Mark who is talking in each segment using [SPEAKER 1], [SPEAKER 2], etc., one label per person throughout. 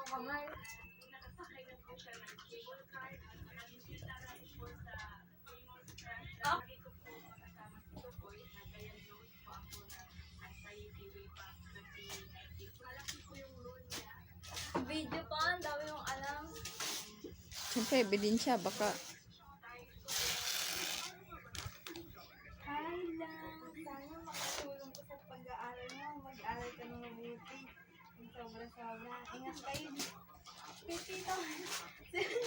[SPEAKER 1] kamay. Ah? Video pa, ang dami yung alam.
[SPEAKER 2] Siyempre, ebidensya, baka.
[SPEAKER 1] Hi lang, sana makatulong ko sa pag-aaral mo. Mag-aaral ka ng mabuti. Sobra-sobra. Ingat kayo. Tito,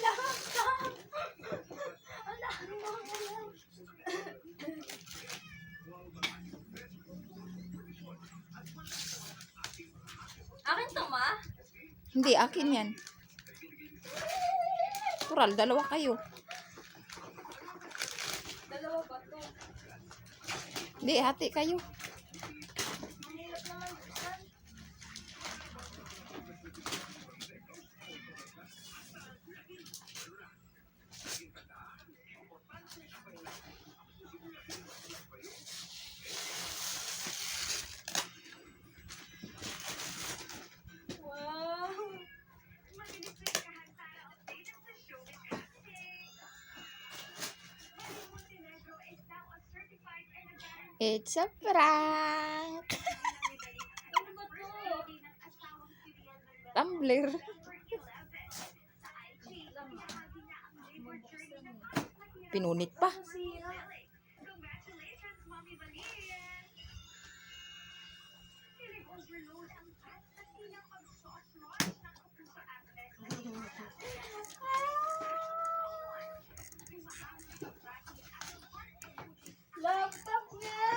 [SPEAKER 1] laptop! Ang dami mo alam. Akin to, ma?
[SPEAKER 2] Hindi, akin yan. Tural, dalawa kayo.
[SPEAKER 1] Dalawa ba to?
[SPEAKER 2] Hindi, hati kayo.
[SPEAKER 1] Mahirap naman yan. Wow!
[SPEAKER 2] It's a prank!
[SPEAKER 1] Ano ba to?
[SPEAKER 2] Tumbler. Pinunit pa.
[SPEAKER 1] Sira. Laptop nga!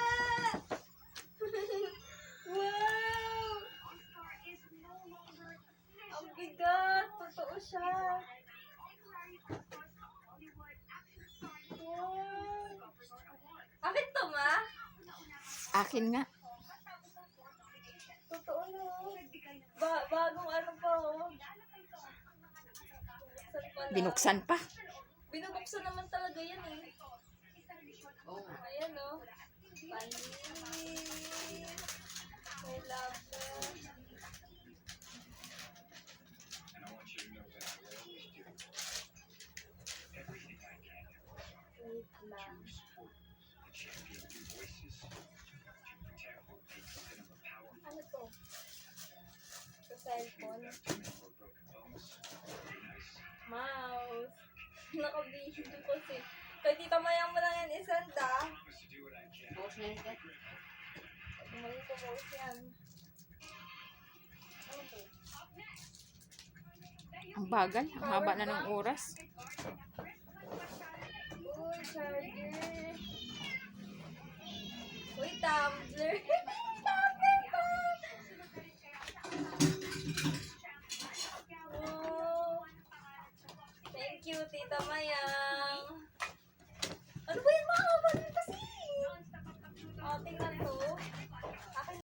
[SPEAKER 1] Wow! Ang bigat! Totoo siya! Wow! Akin to, ma?
[SPEAKER 2] Akin nga.
[SPEAKER 1] Totoo na. Bagong ano pa, oh.
[SPEAKER 2] Binuksan pa.
[SPEAKER 1] Binubuksan naman talaga yan, eh. Ayan, oh. Panis. May laptop. Wait lang. Ano to? Sa cellphone. Mouse. Naka-video kasi. Kay Tita Mayang mo lang yan isanda. Mali ko post yan. Ano to?
[SPEAKER 2] Ang bagal. Ang haba na ng oras.
[SPEAKER 1] Uy, charger. Uy, tumbler. Tumbler pa! Oh. Thank you, Tita Maya.